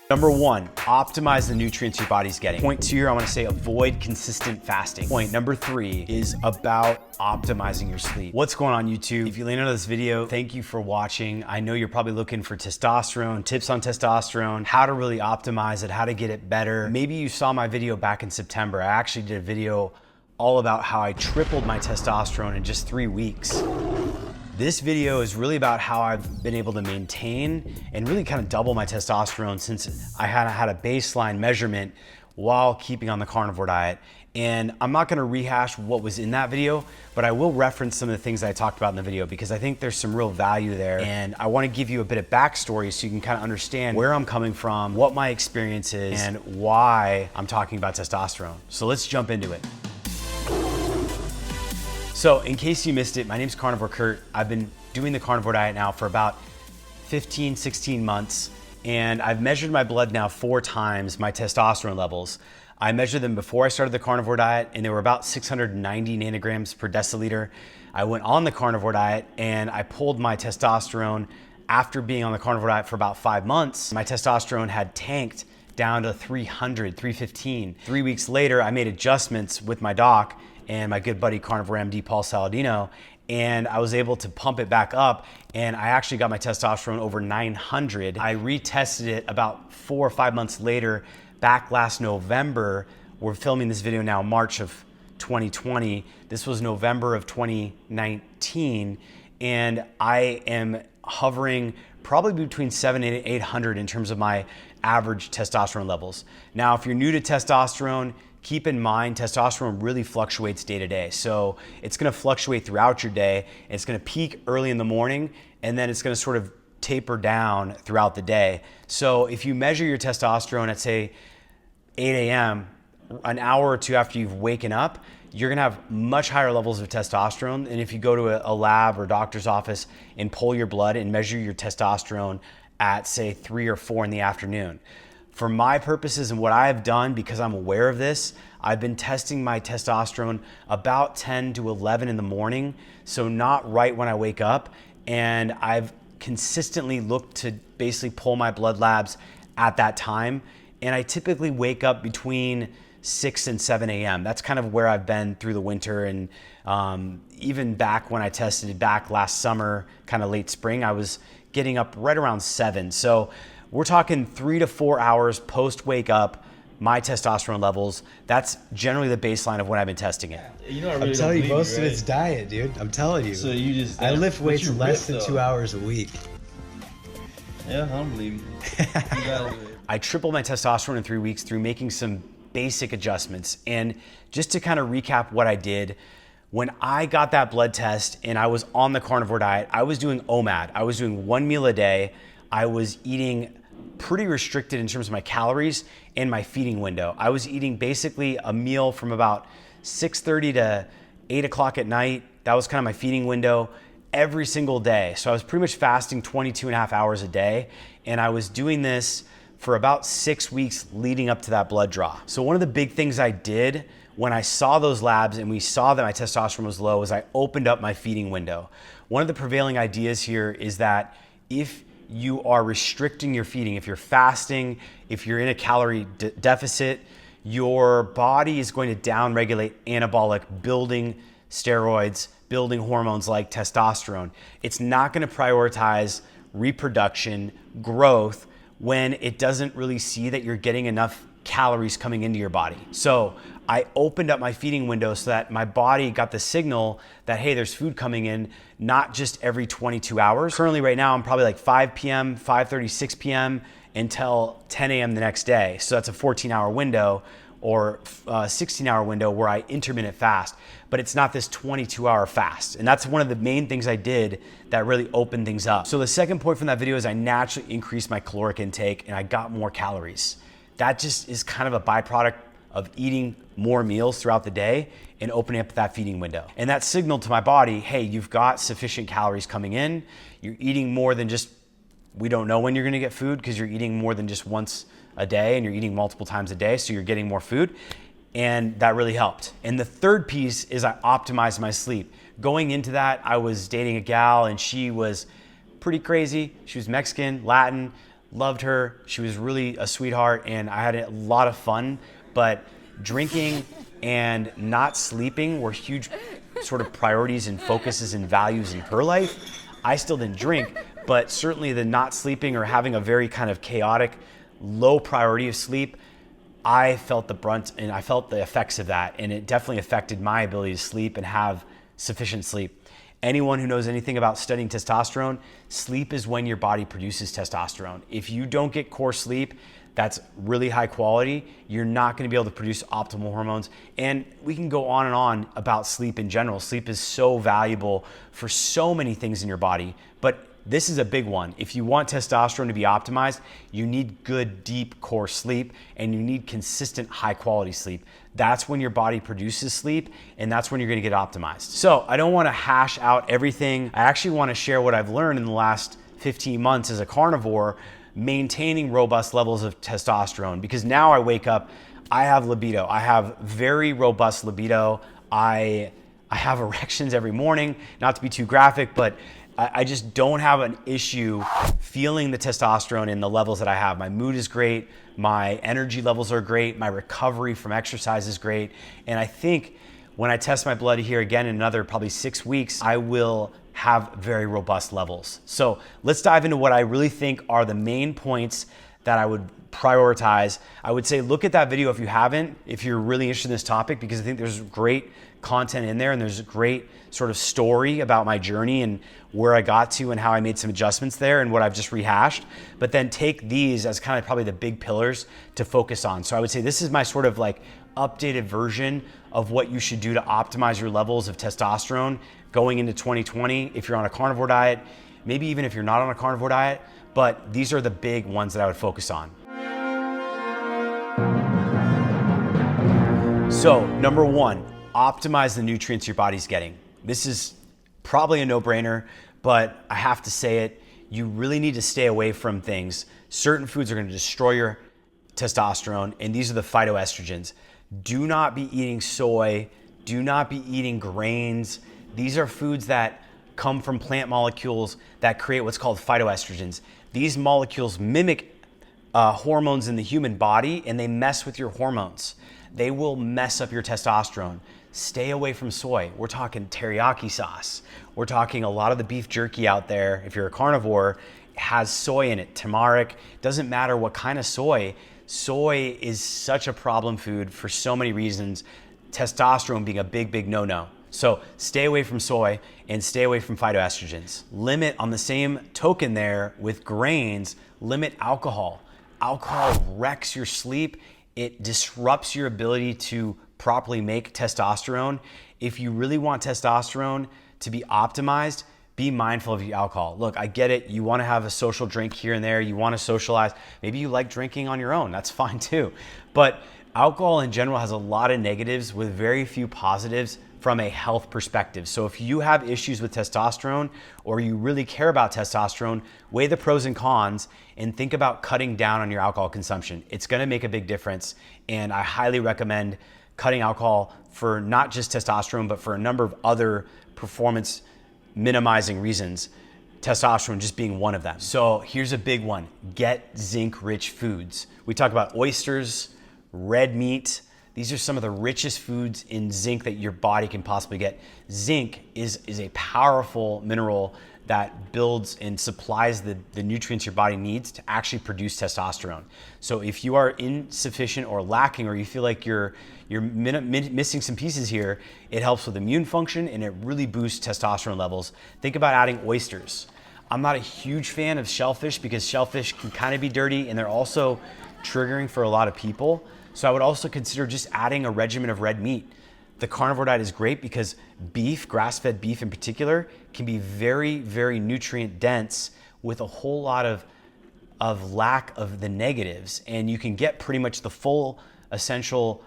Number one, optimize the nutrients your body's getting. Point two here, I wanna say avoid consistent fasting. Point number three is about optimizing your sleep. What's going on, YouTube? If you landed on this video, thank you for watching. I know you're probably looking for testosterone, tips on testosterone, how to really optimize it, how to get it better. Maybe you saw my video back in September. I actually did a video all about how I tripled my testosterone in just 3 weeks. This video is really about how I've been able to maintain and really kind of double my testosterone since I had a baseline measurement while keeping on the carnivore diet. And I'm not gonna rehash what was in that video, but I will reference some of the things that I talked about in the video because I think there's some real value there. And I wanna give you a bit of backstory so you can kind of understand where I'm coming from, what my experience is, and why I'm talking about testosterone. So let's jump into it. So in case you missed it, my name's Carnivore Kurt. I've been doing the carnivore diet now for about 15, 16 months, and I've measured my blood now 4 times, my testosterone levels. I measured them before I started the carnivore diet, and they were about 690 nanograms per deciliter. I went on the carnivore diet, and I pulled my testosterone after being on the carnivore diet for about 5 months. My testosterone had tanked down to 300, 315. 3 weeks later, I made adjustments with my doc and my good buddy Carnivore MD Paul Saladino, and I was able to pump it back up, and I actually got my testosterone over 900. I retested it about 4 or 5 months later, back last November. We're filming this video now March of 2020. This was November of 2019, and I am hovering probably between 700 and 800 in terms of my average testosterone levels. Now, if you're new to testosterone, keep in mind, testosterone really fluctuates day to day. So it's gonna fluctuate throughout your day. And it's gonna peak early in the morning, and then it's gonna sort of taper down throughout the day. So if you measure your testosterone at say 8 a.m., an hour or two after you've waken up, you're gonna have much higher levels of testosterone than if you go to a lab or doctor's office and pull your blood and measure your testosterone at say 3 or 4 in the afternoon. For my purposes and what I've done, because I'm aware of this, I've been testing my testosterone about 10 to 11 in the morning, so not right when I wake up, and I've consistently looked to basically pull my blood labs at that time, and I typically wake up between 6 and 7 a.m. That's kind of where I've been through the winter, and even back when I tested back last summer, kind of late spring, I was getting up right around 7. So we're talking 3 to 4 hours post wake up, my testosterone levels. That's generally the baseline of when I've been testing it. You know, I really I'm telling you, most right? of it's diet, dude. I'm telling you. So you just I lift weights less than 2 hours a week. Yeah, I don't believe you. You gotta do it. I tripled my testosterone in 3 weeks through making some basic adjustments. And just to kind of recap what I did, when I got that blood test and I was on the carnivore diet, I was doing OMAD. I was doing 1 meal a day. I was eating pretty restricted in terms of my calories and my feeding window. I was eating basically a meal from about 6:30 to 8 o'clock at night. That was kind of my feeding window every single day. So I was pretty much fasting 22 and a half hours a day. And I was doing this for about 6 weeks leading up to that blood draw. So one of the big things I did when I saw those labs and we saw that my testosterone was low is I opened up my feeding window. One of the prevailing ideas here is that if you are restricting your feeding, if you're fasting, if you're in a calorie deficit, your body is going to downregulate anabolic building steroids, building hormones like testosterone. It's not going to prioritize reproduction, growth, when it doesn't really see that you're getting enough calories coming into your body. So I opened up my feeding window so that my body got the signal that, hey, there's food coming in, not just every 22 hours. Currently right now, I'm probably like 5 p.m., 5:30, 6 p.m. until 10 a.m. the next day. So that's a 14-hour window or 16-hour window where I intermittent fast, but it's not this 22-hour fast. And that's one of the main things I did that really opened things up. So the second point from that video is I naturally increased my caloric intake and I got more calories. That just is kind of a byproduct of eating more meals throughout the day and opening up that feeding window. And that signaled to my body, hey, you've got sufficient calories coming in. You're eating more than just, we don't know when you're gonna get food because you're eating more than just once a day and you're eating multiple times a day, so you're getting more food. And that really helped. And the third piece is I optimized my sleep. Going into that, I was dating a gal and she was pretty crazy. She was Mexican, Latin, loved her. She was really a sweetheart and I had a lot of fun, but drinking and not sleeping were huge sort of priorities and focuses and values in her life. I still didn't drink, but certainly the not sleeping or having a very kind of chaotic, low priority of sleep, I felt the brunt and I felt the effects of that. And it definitely affected my ability to sleep and have sufficient sleep. Anyone who knows anything about studying testosterone, sleep is when your body produces testosterone. If you don't get core sleep, that's really high quality, you're not gonna be able to produce optimal hormones. And we can go on and on about sleep in general. Sleep is so valuable for so many things in your body, but this is a big one. If you want testosterone to be optimized, you need good, deep core sleep and you need consistent, high quality sleep. That's when your body produces sleep and that's when you're gonna get optimized. So I don't wanna hash out everything. I actually wanna share what I've learned in the last 15 months as a carnivore, maintaining robust levels of testosterone, because now I wake up, I have libido. I have very robust libido. I have erections every morning, not to be too graphic, but I just don't have an issue feeling the testosterone in the levels that I have. My mood is great, my energy levels are great, my recovery from exercise is great. And I think when I test my blood here again in another probably 6 weeks, I will have very robust levels. So let's dive into what I really think are the main points that I would prioritize. I would say look at that video if you haven't, if you're really interested in this topic, because I think there's great content in there and there's a great sort of story about my journey and where I got to and how I made some adjustments there and what I've just rehashed. But then take these as kind of probably the big pillars to focus on. So I would say this is my sort of like updated version of what you should do to optimize your levels of testosterone going into 2020 if you're on a carnivore diet, maybe even if you're not on a carnivore diet, but these are the big ones that I would focus on. So number one, optimize the nutrients your body's getting. This is probably a no-brainer, but I have to say it. You really need to stay away from things. Certain foods are going to destroy your testosterone, and these are the phytoestrogens. Do not be eating soy. Do not be eating grains. These are foods that come from plant molecules that create what's called phytoestrogens. These molecules mimic hormones in the human body and they mess with your hormones. They will mess up your testosterone. Stay away from soy. We're talking teriyaki sauce. We're talking a lot of the beef jerky out there, if you're a carnivore, has soy in it, turmeric. Doesn't matter what kind of soy. Soy is such a problem food for so many reasons, testosterone being a big, big no-no. So stay away from soy and stay away from phytoestrogens. Limit, on the same token there with grains, limit alcohol. Alcohol wrecks your sleep. It disrupts your ability to properly make testosterone. If you really want testosterone to be optimized, be mindful of your alcohol. Look, I get it. You want to have a social drink here and there. You want to socialize. Maybe you like drinking on your own. That's fine too. But alcohol in general has a lot of negatives with very few positives from a health perspective. So if you have issues with testosterone or you really care about testosterone, weigh the pros and cons and think about cutting down on your alcohol consumption. It's going to make a big difference. And I highly recommend cutting alcohol for not just testosterone, but for a number of other performance minimizing reasons, testosterone just being one of them. So here's a big one. Get zinc-rich foods. We talk about oysters, red meat. These are some of the richest foods in zinc that your body can possibly get. Zinc is a powerful mineral that builds and supplies the nutrients your body needs to actually produce testosterone. So if you are insufficient or lacking, or you feel like you're missing some pieces here, it helps with immune function and it really boosts testosterone levels. Think about adding oysters. I'm not a huge fan of shellfish because shellfish can kind of be dirty and they're also triggering for a lot of people. So I would also consider just adding a regimen of red meat. The carnivore diet is great because beef, grass-fed beef in particular, can be very, very nutrient dense with a whole lot of lack of the negatives. And you can get pretty much the full essential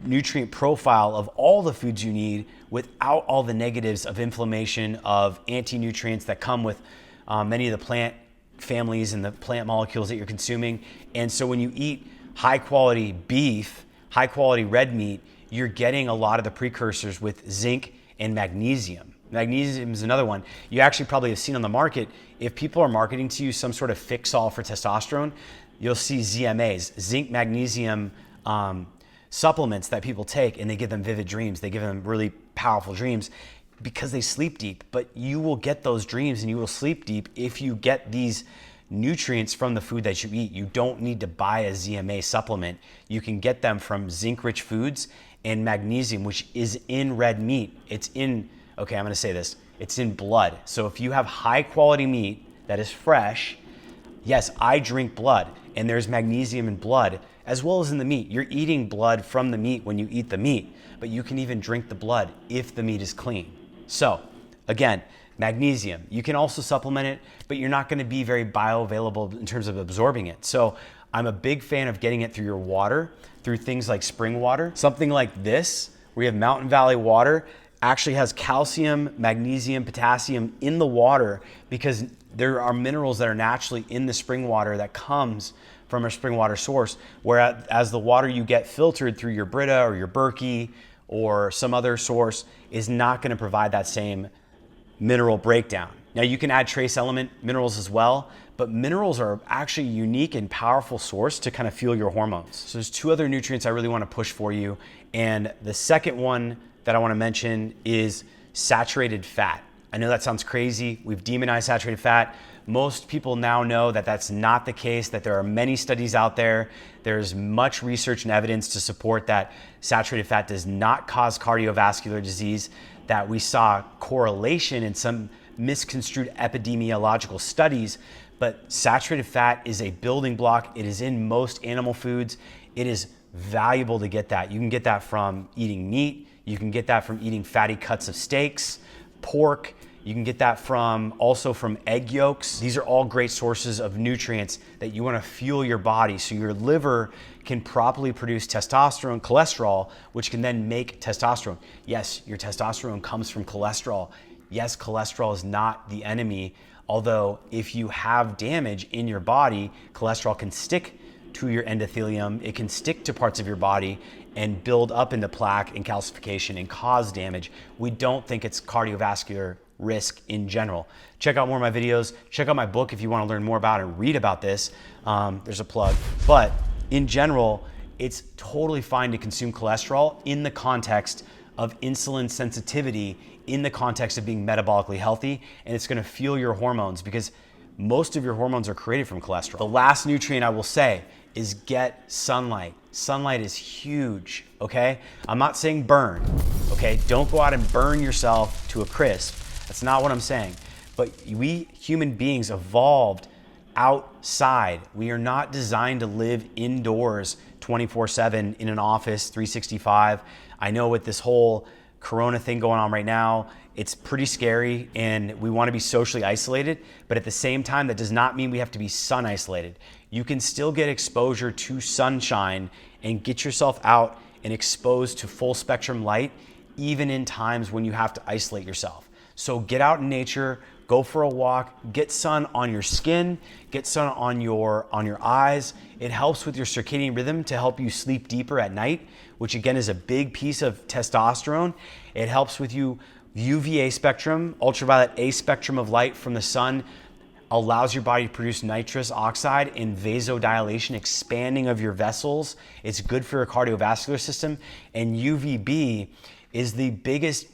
nutrient profile of all the foods you need without all the negatives of inflammation, of anti-nutrients that come with many of the plant families and the plant molecules that you're consuming. And so when you eat high quality beef, high quality red meat, you're getting a lot of the precursors with zinc and magnesium. Magnesium is another one. You actually probably have seen on the market, if people are marketing to you some sort of fix-all for testosterone, you'll see ZMAs, zinc magnesium supplements that people take, and they give them vivid dreams. They give them really powerful dreams because they sleep deep. But you will get those dreams and you will sleep deep if you get these nutrients from the food that you eat. You don't need to buy a ZMA supplement. You can get them from zinc-rich foods and magnesium, which is in red meat. It's in, okay, I'm gonna say this, it's in blood. So if you have high quality meat that is fresh, yes, I drink blood, and there's magnesium in blood as well as in the meat. You're eating blood from the meat when you eat the meat, but you can even drink the blood if the meat is clean. So again, magnesium, you can also supplement it, but you're not gonna be very bioavailable in terms of absorbing it. So I'm a big fan of getting it through your water, through things like spring water. Something like this, where you have Mountain Valley water, actually has calcium, magnesium, potassium in the water because there are minerals that are naturally in the spring water that comes from a spring water source, whereas the water you get filtered through your Brita or your Berkey or some other source is not gonna provide that same mineral breakdown. Now you can add trace element minerals as well, but minerals are actually a unique and powerful source to kind of fuel your hormones. So there's two other nutrients I really want to push for you. And the second one that I want to mention is saturated fat. I know that sounds crazy. We've demonized saturated fat. Most people now know that that's not the case, that there are many studies out there. There's much research and evidence to support that saturated fat does not cause cardiovascular disease, that we saw correlation in some misconstrued epidemiological studies, but saturated fat is a building block. It is in most animal foods. It is valuable to get that. You can get that from eating meat. You can get that from eating fatty cuts of steaks, pork. You can get that also from egg yolks. These are all great sources of nutrients that you want to fuel your body so your liver can properly produce testosterone, cholesterol, which can then make testosterone. Yes, your testosterone comes from cholesterol. Yes, cholesterol is not the enemy, although if you have damage in your body, cholesterol can stick to your endothelium, it can stick to parts of your body and build up into plaque and calcification and cause damage. We don't think it's cardiovascular risk in general. Check out more of my videos. Check out my book if you want to learn more about it and read about this. There's a plug. But in general, it's totally fine to consume cholesterol in the context of insulin sensitivity, in the context of being metabolically healthy, and it's gonna fuel your hormones because most of your hormones are created from cholesterol. The last nutrient I will say is get sunlight. Sunlight is huge, okay? I'm not saying burn, okay? Don't go out and burn yourself to a crisp. That's not what I'm saying. But we human beings evolved outside. We are not designed to live indoors 24/7 in an office, 365. I know with this whole Corona thing going on right now, it's pretty scary and we want to be socially isolated, but at the same time, that does not mean we have to be sun isolated. You can still get exposure to sunshine and get yourself out and exposed to full spectrum light, even in times when you have to isolate yourself. So get out in nature, go for a walk, get sun on your skin, get sun on your eyes. It helps with your circadian rhythm to help you sleep deeper at night, which again is a big piece of testosterone. It helps with you UVA spectrum, ultraviolet A spectrum of light from the sun allows your body to produce nitrous oxide and vasodilation, expanding of your vessels. It's good for your cardiovascular system. And UVB is the biggest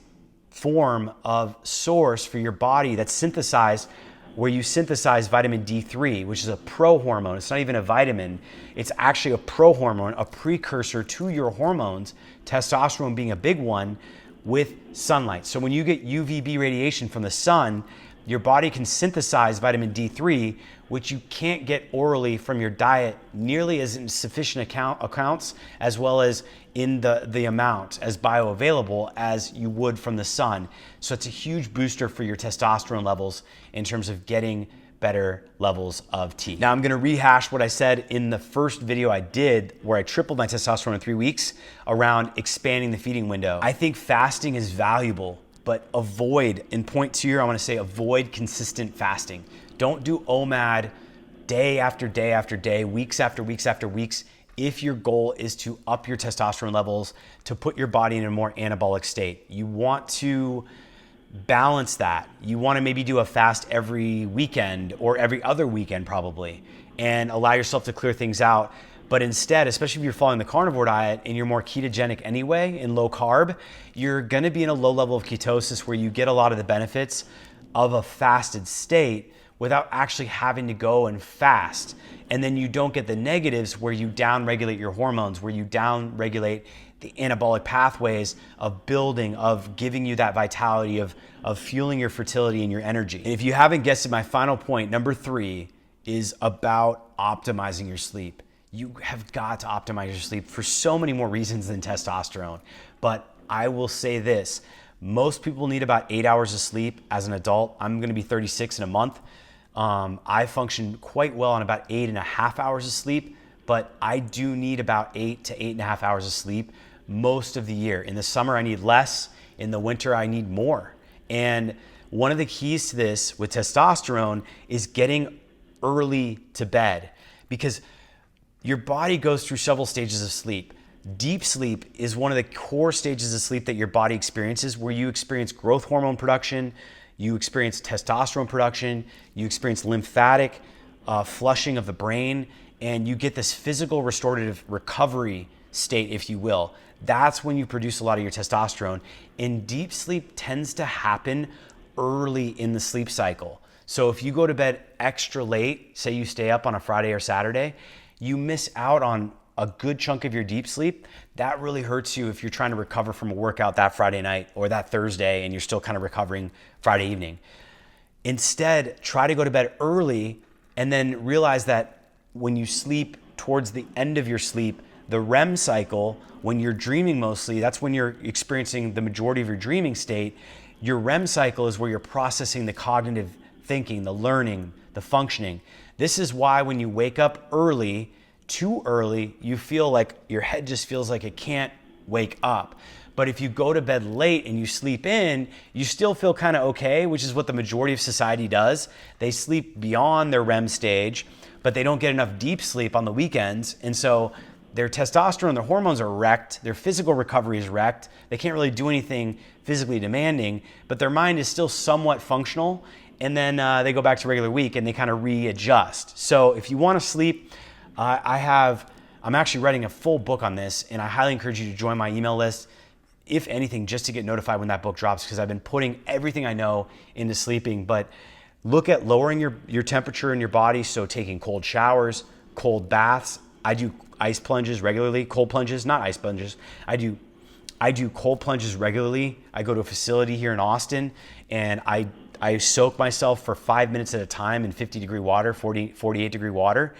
form of source for your body that's synthesized, where you synthesize vitamin D3, which is a prohormone. It's not even a vitamin. It's actually a prohormone, a precursor to your hormones, testosterone being a big one, with sunlight. So when you get UVB radiation from the sun, your body can synthesize vitamin D3, which you can't get orally from your diet nearly as in sufficient accounts, as well as in the amount as bioavailable as you would from the sun. So it's a huge booster for your testosterone levels in terms of getting better levels of T. Now I'm gonna rehash what I said in the first video I did where I tripled my testosterone in 3 weeks around expanding the feeding window. I think fasting is valuable, but avoid, in point 2 here, I wanna say avoid consistent fasting. Don't do OMAD day after day after day, weeks after weeks after weeks, if your goal is to up your testosterone levels, to put your body in a more anabolic state. You want to balance that. You want to maybe do a fast every weekend or every other weekend probably, and allow yourself to clear things out. But instead, especially if you're following the carnivore diet and you're more ketogenic anyway and low carb, you're going to be in a low level of ketosis where you get a lot of the benefits of a fasted state without actually having to go and fast. And then you don't get the negatives where you downregulate your hormones, where you downregulate the anabolic pathways of building, of giving you that vitality, of fueling your fertility and your energy. And if you haven't guessed it, my final point, number 3, is about optimizing your sleep. You have got to optimize your sleep for so many more reasons than testosterone. But I will say this, most people need about 8 hours of sleep as an adult. I'm gonna be 36 in a month. I function quite well on about 8.5 hours of sleep, but I do need about 8 to 8.5 hours of sleep most of the year. In the summer, I need less. In the winter, I need more. And one of the keys to this with testosterone is getting early to bed, because your body goes through several stages of sleep. Deep sleep is one of the core stages of sleep that your body experiences, where you experience growth hormone production, you experience testosterone production, you experience lymphatic flushing of the brain, and you get this physical restorative recovery state, if you will. That's when you produce a lot of your testosterone. And deep sleep tends to happen early in the sleep cycle. So if you go to bed extra late, say you stay up on a Friday or Saturday, you miss out on a good chunk of your deep sleep. That really hurts you if you're trying to recover from a workout that Friday night or that Thursday and you're still kind of recovering Friday evening. Instead, try to go to bed early and then realize that when you sleep towards the end of your sleep, the REM cycle, when you're dreaming mostly, that's when you're experiencing the majority of your dreaming state. Your REM cycle is where you're processing the cognitive thinking, the learning, the functioning. This is why when you wake up early, too early, you feel like your head just feels like it can't wake up. But if you go to bed late and you sleep in, you still feel kind of okay, which is what the majority of society does. They sleep beyond their REM stage, but they don't get enough deep sleep on the weekends. And so their testosterone, their hormones are wrecked, their physical recovery is wrecked. They can't really do anything physically demanding, but their mind is still somewhat functional. And then they go back to regular week and they kind of readjust. So if you want to sleep, I'm actually writing a full book on this, and I highly encourage you to join my email list, if anything, just to get notified when that book drops, because I've been putting everything I know into sleeping. But look at lowering your temperature in your body, so taking cold showers, cold baths. I do ice plunges regularly, cold plunges, not ice plunges. I do cold plunges regularly. I go to a facility here in Austin, and I soak myself for 5 minutes at a time in 50-degree water, 48-degree water.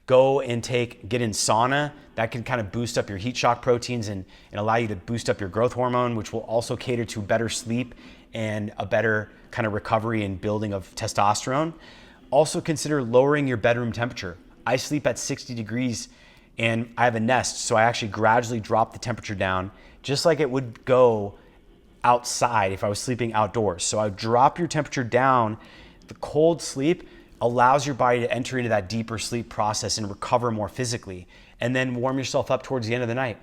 Go and get in sauna. That can kind of boost up your heat shock proteins and allow you to boost up your growth hormone, which will also cater to better sleep and a better kind of recovery and building of testosterone. Also consider lowering your bedroom temperature. I sleep at 60 degrees and I have a Nest, so I actually gradually drop the temperature down, just like it would go outside if I was sleeping outdoors. So I drop your temperature down. The cold sleep allows your body to enter into that deeper sleep process and recover more physically, and then warm yourself up towards the end of the night.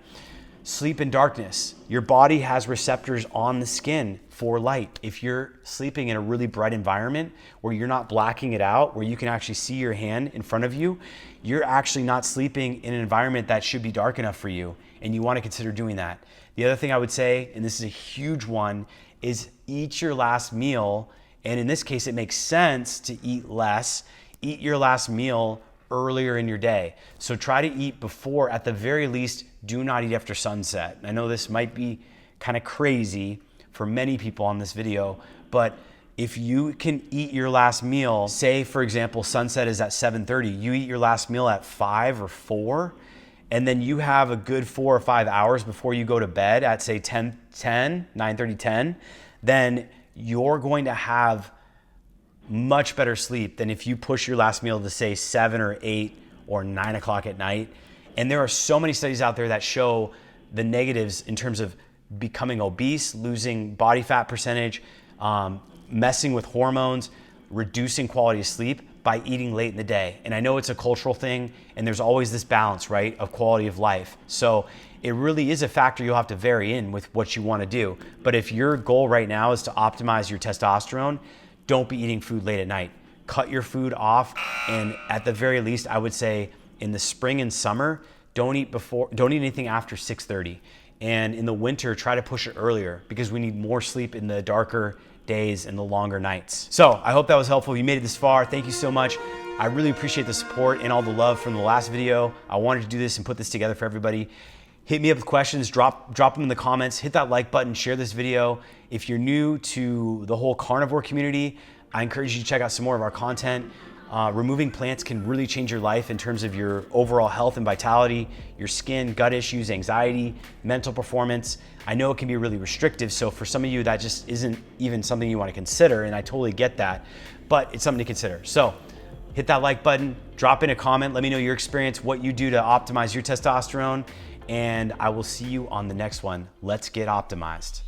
Sleep in darkness. Your body has receptors on the skin for light. If you're sleeping in a really bright environment where you're not blacking it out, where you can actually see your hand in front of you, you're actually not sleeping in an environment that should be dark enough for you, and you want to consider doing that. The other thing I would say, and this is a huge one, is eat your last meal. And in this case, it makes sense to eat less. Eat your last meal earlier in your day. So try to eat before, at the very least, do not eat after sunset. I know this might be kind of crazy for many people on this video, but if you can eat your last meal, say for example, sunset is at 7:30, you eat your last meal at 5 or 4, and then you have a good 4 or 5 hours before you go to bed at say 9:30, 10, then you're going to have much better sleep than if you push your last meal to say 7 or 8 or 9 o'clock at night. And there are so many studies out there that show the negatives in terms of becoming obese, losing body fat percentage, messing with hormones, reducing quality of sleep by eating late in the day. And I know it's a cultural thing, and there's always this balance, right, of quality of life. So it really is a factor you'll have to vary in with what you want to do. But if your goal right now is to optimize your testosterone, don't be eating food late at night. Cut your food off, and at the very least, I would say in the spring and summer, don't eat anything after 6:30. And in the winter, try to push it earlier because we need more sleep in the darker days and the longer nights. So I hope that was helpful. If you made it this far, thank you so much. I really appreciate the support and all the love from the last video. I wanted to do this and put this together for everybody. Hit me up with questions, drop them in the comments, hit that like button, share this video. If you're new to the whole carnivore community, I encourage you to check out some more of our content. Removing plants can really change your life in terms of your overall health and vitality, your skin, gut issues, anxiety, mental performance. I know it can be really restrictive, so for some of you that just isn't even something you want to consider, and I totally get that, but it's something to consider. So hit that like button, drop in a comment, let me know your experience, what you do to optimize your testosterone, and I will see you on the next one. Let's get optimized.